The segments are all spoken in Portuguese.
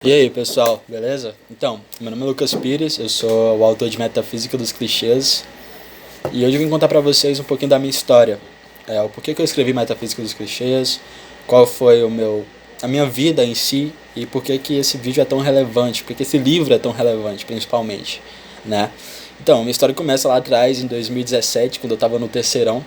E aí, pessoal, beleza? Então, meu nome é Lucas Pires, eu sou o autor de Metafísica dos Clichês e hoje eu vim contar pra vocês um pouquinho da minha história. O porquê que eu escrevi Metafísica dos Clichês, qual foi a minha vida em si e por que que esse vídeo é tão relevante, por que esse livro é tão relevante, principalmente, né? Então, minha história começa lá atrás, em 2017, quando eu tava no terceirão.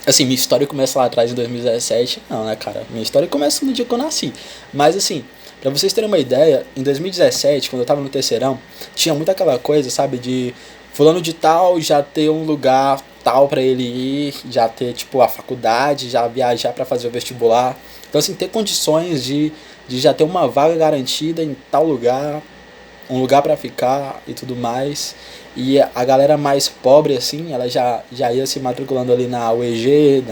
Assim, minha história começa lá atrás em 2017. Não, né, cara? Minha história começa no dia que eu nasci. Mas, assim, pra vocês terem uma ideia, em 2017, quando eu tava no terceirão, tinha muito aquela coisa, sabe, de fulano de tal já ter um lugar tal pra ele ir, já ter, tipo, a faculdade, já viajar pra fazer o vestibular. Então, assim, ter condições de já ter uma vaga garantida em tal lugar, um lugar para ficar e tudo mais. E a galera mais pobre, assim, ela já ia se matriculando ali na UEG,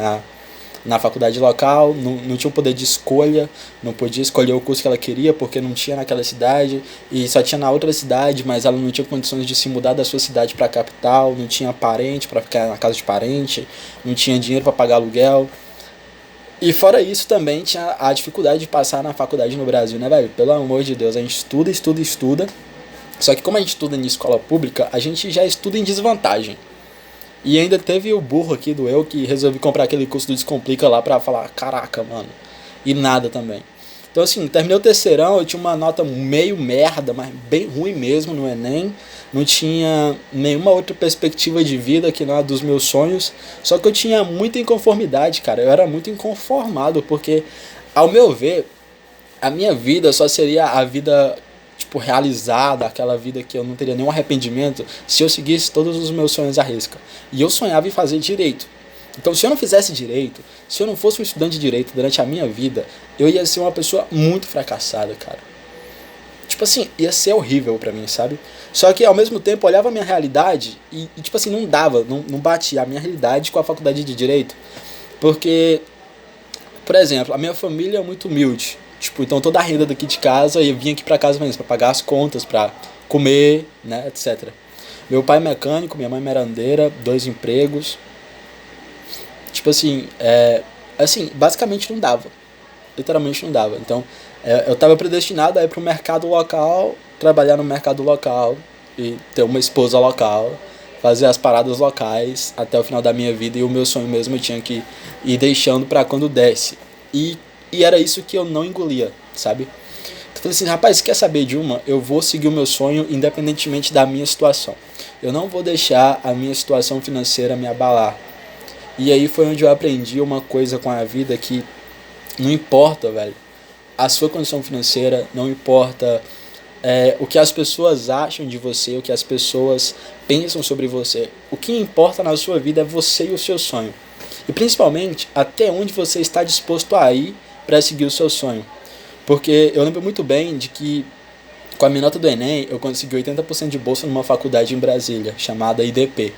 na faculdade local, não tinha o poder de escolha, não podia escolher o curso que ela queria porque não tinha naquela cidade e só tinha na outra cidade, mas ela não tinha condições de se mudar da sua cidade para a capital, não tinha parente para ficar na casa de parente, não tinha dinheiro para pagar aluguel. E fora isso também tinha a dificuldade de passar na faculdade no Brasil, né, velho? Pelo amor de Deus, a gente estuda, estuda, estuda. Só que como a gente estuda em escola pública, a gente já estuda em desvantagem. E ainda teve o burro aqui do eu que resolvi comprar aquele curso do Descomplica lá pra falar, caraca, mano. E nada também. Então assim, terminei o terceirão, eu tinha uma nota meio merda, mas bem ruim mesmo no Enem. Não tinha nenhuma outra perspectiva de vida que não a dos meus sonhos. Só que eu tinha muita inconformidade, cara. Eu era muito inconformado, porque, ao meu ver, a minha vida só seria a vida tipo realizada, aquela vida que eu não teria nenhum arrependimento se eu seguisse todos os meus sonhos à risca. E eu sonhava em fazer direito. Então, se eu não fizesse direito, se eu não fosse um estudante de direito durante a minha vida, eu ia ser uma pessoa muito fracassada, cara. Tipo assim, ia ser horrível pra mim, sabe? Só que ao mesmo tempo eu olhava a minha realidade e tipo assim, não dava, não batia a minha realidade com a faculdade de direito. Porque, por exemplo, a minha família é muito humilde. Tipo, então toda a renda daqui de casa eu vinha aqui pra casa mesmo, pra pagar as contas, pra comer, né, etc. Meu pai é mecânico, minha mãe é merendeira, dois empregos. Tipo assim, basicamente não dava. Literalmente não dava. Então, eu tava predestinado a ir pro mercado local, trabalhar no mercado local e ter uma esposa local, fazer as paradas locais até o final da minha vida e o meu sonho mesmo eu tinha que ir deixando pra quando desse. E, e era isso que eu não engolia, sabe? Eu falei assim, rapaz, quer saber de uma? Eu vou seguir o meu sonho independentemente da minha situação. Eu não vou deixar a minha situação financeira me abalar. E aí foi onde eu aprendi uma coisa com a vida que não importa, velho, a sua condição financeira, não importa o que as pessoas acham de você, o que as pessoas pensam sobre você. O que importa na sua vida é você e o seu sonho. E principalmente, até onde você está disposto a ir para seguir o seu sonho. Porque eu lembro muito bem de que com a minha nota do Enem, eu consegui 80% de bolsa numa faculdade em Brasília, chamada IDP.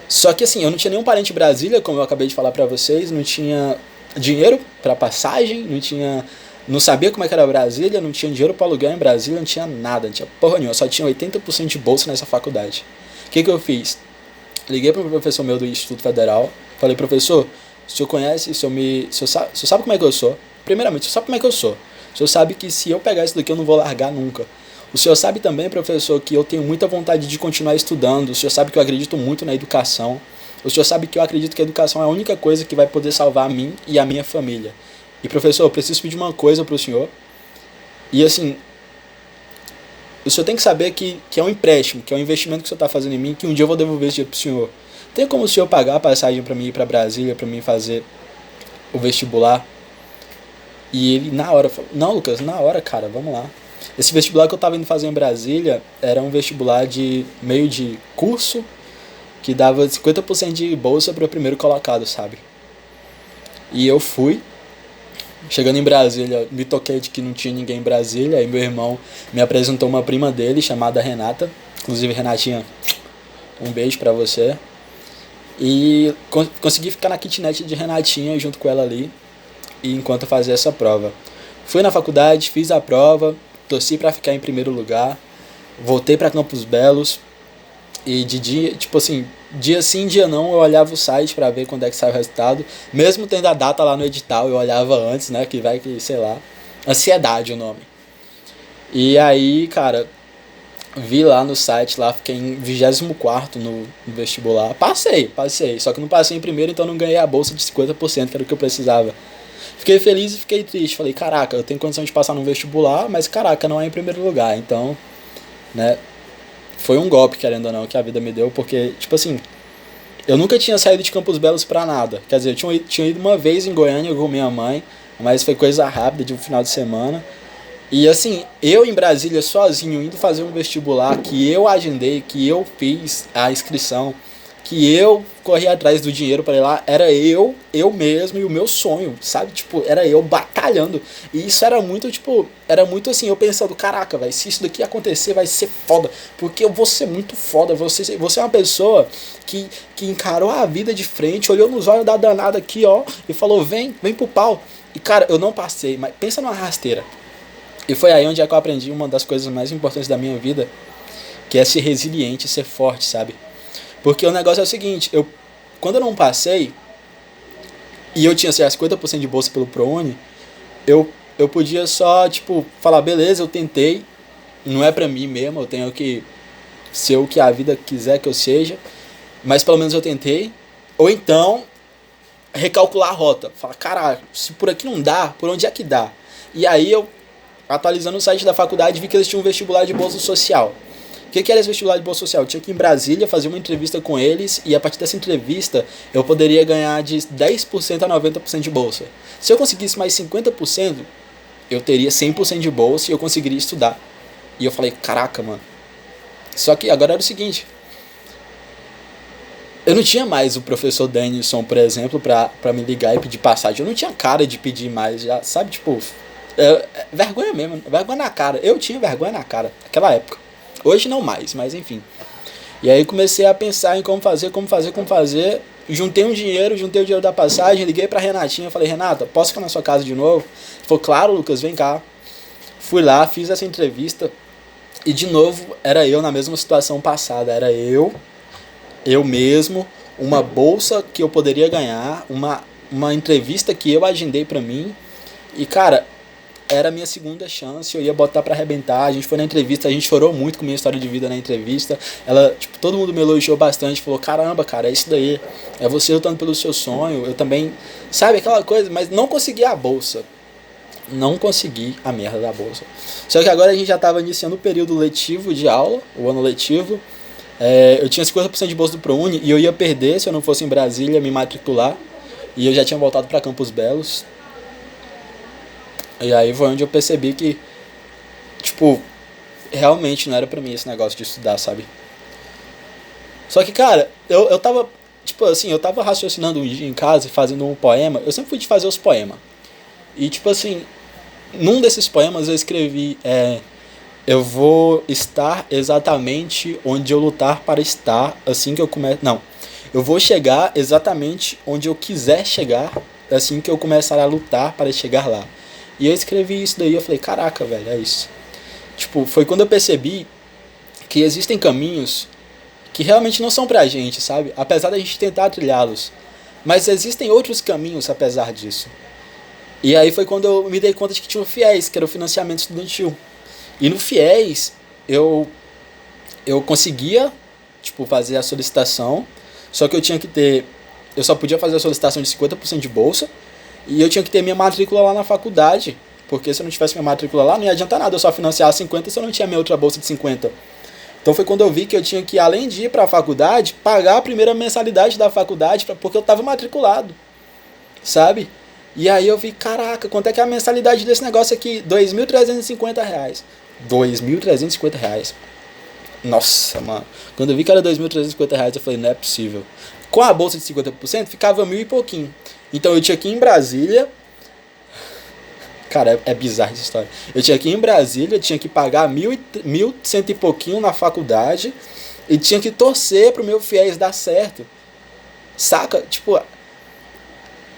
Só que assim, eu não tinha nenhum parente em Brasília, como eu acabei de falar pra vocês, não tinha dinheiro pra passagem, não sabia como é que era Brasília, não tinha dinheiro pra alugar em Brasília, não tinha nada, não tinha porra nenhuma, só tinha 80% de bolsa nessa faculdade. O que eu fiz? Liguei para um professor meu do Instituto Federal, falei, professor, o senhor conhece, o senhor sabe como é que eu sou? Primeiramente, o senhor sabe como é que eu sou. O senhor sabe que se eu pegar isso daqui eu não vou largar nunca. O senhor sabe também, professor, que eu tenho muita vontade de continuar estudando. O senhor sabe que eu acredito muito na educação. O senhor sabe que eu acredito que a educação é a única coisa que vai poder salvar a mim e a minha família. E, professor, eu preciso pedir uma coisa para o senhor. E, assim, o senhor tem que saber que é um empréstimo, que é um investimento que o senhor está fazendo em mim, que um dia eu vou devolver esse dinheiro para o senhor. Tem como o senhor pagar a passagem para mim ir para Brasília, para mim fazer o vestibular? E ele, na hora, falou, não, Lucas, na hora, cara, vamos lá. Esse vestibular que eu estava indo fazer em Brasília era um vestibular de meio de curso que dava 50% de bolsa para o primeiro colocado, sabe? E eu fui, chegando em Brasília, me toquei de que não tinha ninguém em Brasília, aí meu irmão me apresentou uma prima dele chamada Renata, inclusive Renatinha, um beijo pra você. E consegui ficar na kitnet de Renatinha junto com ela ali, e enquanto eu fazia essa prova. Fui na faculdade, fiz a prova, torci pra ficar em primeiro lugar, voltei pra Campos Belos, e de dia, tipo assim, dia sim, dia não, eu olhava o site pra ver quando é que sai o resultado. Mesmo tendo a data lá no edital, eu olhava antes, né? Que vai que, sei lá. Ansiedade o nome. E aí, cara, vi lá no site, lá fiquei em 24º no vestibular. Passei. Só que não passei em primeiro, então não ganhei a bolsa de 50%, que era o que eu precisava. Fiquei feliz e fiquei triste. Falei, caraca, eu tenho condição de passar no vestibular, mas caraca, não é em primeiro lugar. Então, né, foi um golpe, querendo ou não, que a vida me deu, porque, tipo assim, eu nunca tinha saído de Campos Belos pra nada. Quer dizer, tinha ido uma vez em Goiânia com minha mãe, mas foi coisa rápida de um final de semana. E assim, eu em Brasília sozinho, indo fazer um vestibular que eu agendei, que eu fiz a inscrição, que eu corri atrás do dinheiro para ir lá, era eu mesmo e o meu sonho, sabe? Tipo, era eu batalhando. E isso era muito, tipo, era muito assim, eu pensando, caraca, velho, se isso daqui acontecer vai ser foda, porque eu vou ser muito foda, você é uma pessoa que encarou a vida de frente, olhou nos olhos da danada aqui, ó, e falou, vem pro pau. E cara, eu não passei, mas pensa numa rasteira. E foi aí onde é que eu aprendi uma das coisas mais importantes da minha vida, que é ser resiliente, ser forte, sabe? Porque o negócio é o seguinte, quando eu não passei, e eu tinha já 50% de bolsa pelo ProUni, eu podia só, tipo, falar, beleza, eu tentei, não é pra mim mesmo, eu tenho que ser o que a vida quiser que eu seja, mas pelo menos eu tentei. Ou então, recalcular a rota. Falar, caralho, se por aqui não dá, por onde é que dá? E aí eu, atualizando o site da faculdade, vi que eles tinham um vestibular de bolsa social. O que era esse vestibular de bolsa social? Eu tinha que ir em Brasília fazer uma entrevista com eles e a partir dessa entrevista eu poderia ganhar de 10% a 90% de bolsa. Se eu conseguisse mais 50%, eu teria 100% de bolsa e eu conseguiria estudar. E eu falei, caraca, mano. Só que agora era o seguinte, eu não tinha mais o professor Denilson, por exemplo, pra me ligar e pedir passagem. Eu não tinha cara de pedir mais, já, sabe, tipo, vergonha mesmo, vergonha na cara. Eu tinha vergonha na cara naquela época. Hoje não mais, mas enfim. E aí comecei a pensar em como fazer. Juntei o dinheiro da passagem, liguei pra Renatinha, falei, Renata, posso ficar na sua casa de novo? Ele falou, claro, Lucas, vem cá. Fui lá, fiz essa entrevista e de novo era eu na mesma situação passada. Era eu mesmo, uma bolsa que eu poderia ganhar, uma entrevista que eu agendei pra mim. E cara, era a minha segunda chance, eu ia botar pra arrebentar. A gente foi na entrevista, a gente chorou muito com minha história de vida na entrevista. Ela, tipo, todo mundo me elogiou bastante, falou, caramba, cara, é isso daí, é você lutando pelo seu sonho. Eu também, sabe, aquela coisa, mas não consegui a bolsa. Não consegui a merda da bolsa. Só que agora a gente já tava iniciando o período letivo de aula, o ano letivo. Eu tinha 50% de bolsa do ProUni e eu ia perder se eu não fosse em Brasília me matricular. E eu já tinha voltado para Campos Belos. E aí foi onde eu percebi que, tipo, realmente não era pra mim esse negócio de estudar, sabe? Só que, cara, eu tava, tipo assim, eu tava raciocinando um dia em casa e fazendo um poema. Eu sempre fui de fazer os poemas. E, tipo assim, num desses poemas eu escrevi, eu vou estar exatamente onde eu lutar para estar assim que eu começar. Não. Eu vou chegar exatamente onde eu quiser chegar assim que eu começar a lutar para chegar lá. E eu escrevi isso daí, eu falei, caraca, velho, é isso. Tipo, foi quando eu percebi que existem caminhos que realmente não são pra gente, sabe? Apesar da gente tentar trilhá-los. Mas existem outros caminhos apesar disso. E aí foi quando eu me dei conta de que tinha o FIES, que era o financiamento estudantil. E no FIES, eu conseguia, tipo, fazer a solicitação, só que eu só podia fazer a solicitação de 50% de bolsa, e eu tinha que ter minha matrícula lá na faculdade, porque se eu não tivesse minha matrícula lá, não ia adiantar nada eu só financiar 50 se eu não tinha minha outra bolsa de 50. Então foi quando eu vi que eu tinha que, além de ir para a faculdade, pagar a primeira mensalidade da faculdade, porque eu estava matriculado, sabe? E aí eu vi, caraca, quanto é que é a mensalidade desse negócio aqui? R$ 2.350. R$ 2.350. Nossa, mano. Quando eu vi que era R$ 2.350, eu falei, não é possível. Com a bolsa de 50%, ficava 1.000 e pouquinho. Então eu tinha que ir em Brasília. Cara, é bizarra essa história. Eu tinha que ir em Brasília, tinha que pagar 1.100 e pouquinho na faculdade. E tinha que torcer pro meu FIES dar certo. Saca? Tipo.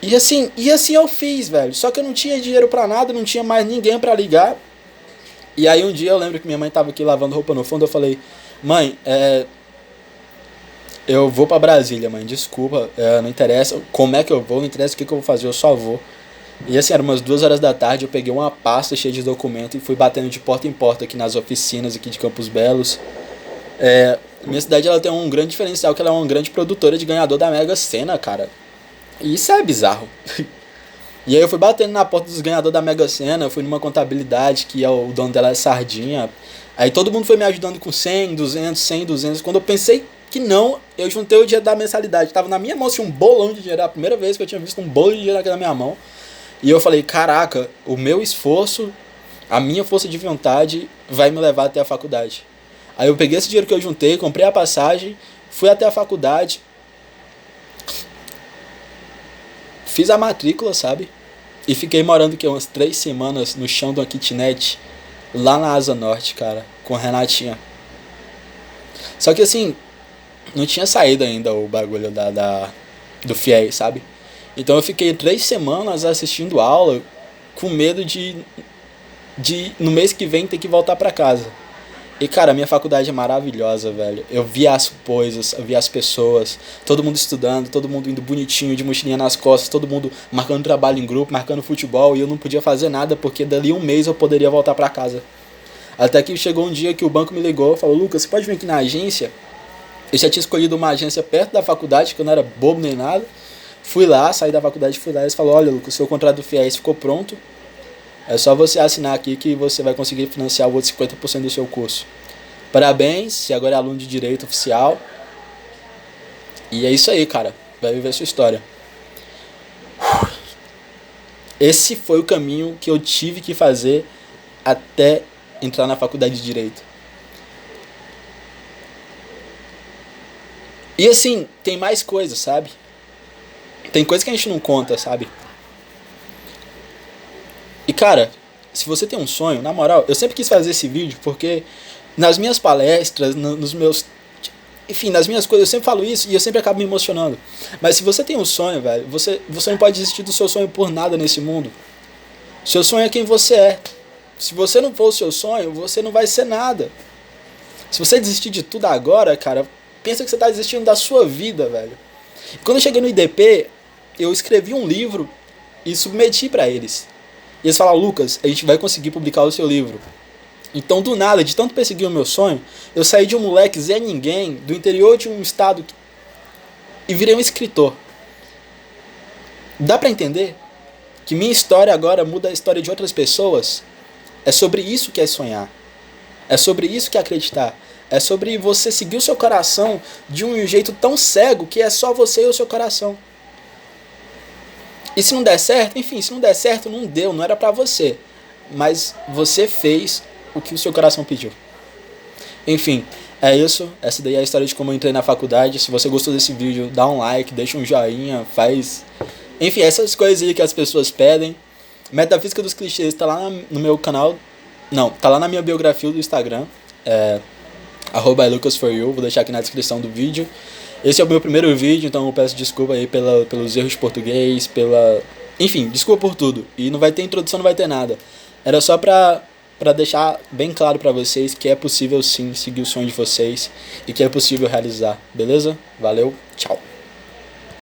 E assim eu fiz, velho. Só que eu não tinha dinheiro pra nada, não tinha mais ninguém pra ligar. E aí um dia eu lembro que minha mãe tava aqui lavando roupa no fundo, eu falei, mãe, eu vou pra Brasília, mãe, desculpa, não interessa como é que eu vou, não interessa o que eu vou fazer, eu só vou. E assim, era umas 2 horas da tarde, eu peguei uma pasta cheia de documento e fui batendo de porta em porta aqui nas oficinas aqui de Campos Belos. Minha cidade ela tem um grande diferencial, que ela é uma grande produtora de ganhador da Mega Sena, cara. E isso é bizarro. E aí eu fui batendo na porta dos ganhadores da Mega Sena, eu fui numa contabilidade que o dono dela é Sardinha. Aí todo mundo foi me ajudando com 100, 200, 100, 200. Quando eu pensei que não, eu juntei o dinheiro da mensalidade. Tava na minha mão, assim, um bolão de dinheiro. Era a primeira vez que eu tinha visto um bolo de dinheiro aqui na minha mão. E eu falei, caraca, o meu esforço, a minha força de vontade vai me levar até a faculdade. Aí eu peguei esse dinheiro que eu juntei, comprei a passagem, fui até a faculdade, fiz a matrícula, sabe? E fiquei morando aqui umas 3 semanas no chão de uma kitnet, lá na Asa Norte, cara, com a Renatinha. Só que assim, não tinha saído ainda o bagulho do FIES, sabe? Então eu fiquei 3 semanas assistindo aula, com medo de no mês que vem ter que voltar pra casa. E cara, a minha faculdade é maravilhosa, velho. Eu vi as coisas, eu vi as pessoas, todo mundo estudando, todo mundo indo bonitinho, de mochilinha nas costas, todo mundo marcando trabalho em grupo, marcando futebol, e eu não podia fazer nada porque dali um mês eu poderia voltar pra casa. Até que chegou um dia que o banco me ligou e falou: Lucas, você pode vir aqui na agência? Eu já tinha escolhido uma agência perto da faculdade, que eu não era bobo nem nada. Fui lá, saí da faculdade, fui lá e eles falaram: olha, Lucas, o seu contrato do FIES ficou pronto. É só você assinar aqui que você vai conseguir financiar o outro 50% do seu curso. Parabéns, você agora é aluno de Direito oficial. E é isso aí, cara. Vai viver sua história. Esse foi o caminho que eu tive que fazer até entrar na faculdade de Direito. E assim, tem mais coisas, sabe? Tem coisa que a gente não conta, sabe? E cara, se você tem um sonho, na moral, eu sempre quis fazer esse vídeo porque nas minhas palestras, nos meus... Enfim, nas minhas coisas eu sempre falo isso e eu sempre acabo me emocionando. Mas se você tem um sonho, velho, você não pode desistir do seu sonho por nada nesse mundo. Seu sonho é quem você é. Se você não for o seu sonho, você não vai ser nada. Se você desistir de tudo agora, cara, pensa que você tá desistindo da sua vida, velho. Quando eu cheguei no IDP, eu escrevi um livro e submeti pra eles. E eles falaram: Lucas, a gente vai conseguir publicar o seu livro. Então, do nada, de tanto perseguir o meu sonho, eu saí de um moleque Zé Ninguém, do interior de um estado, e virei um escritor. Dá pra entender que minha história agora muda a história de outras pessoas? É sobre isso que é sonhar. É sobre isso que é acreditar. É sobre você seguir o seu coração de um jeito tão cego que é só você e o seu coração. E se não der certo, enfim, se não der certo, não deu, não era pra você. Mas você fez o que o seu coração pediu. Enfim, é isso. Essa daí é a história de como eu entrei na faculdade. Se você gostou desse vídeo, dá um like, deixa um joinha, faz... Enfim, essas coisas aí que as pessoas pedem. Metafísica dos Clichês tá lá no meu canal. Não, tá lá na minha biografia do Instagram. @lucasforyou. Vou deixar aqui na descrição do vídeo. Esse é o meu primeiro vídeo, então eu peço desculpa aí pelos erros de português, enfim, desculpa por tudo. E não vai ter introdução, não vai ter nada. Era só pra deixar bem claro pra vocês que é possível sim seguir o sonho de vocês e que é possível realizar, beleza? Valeu, tchau.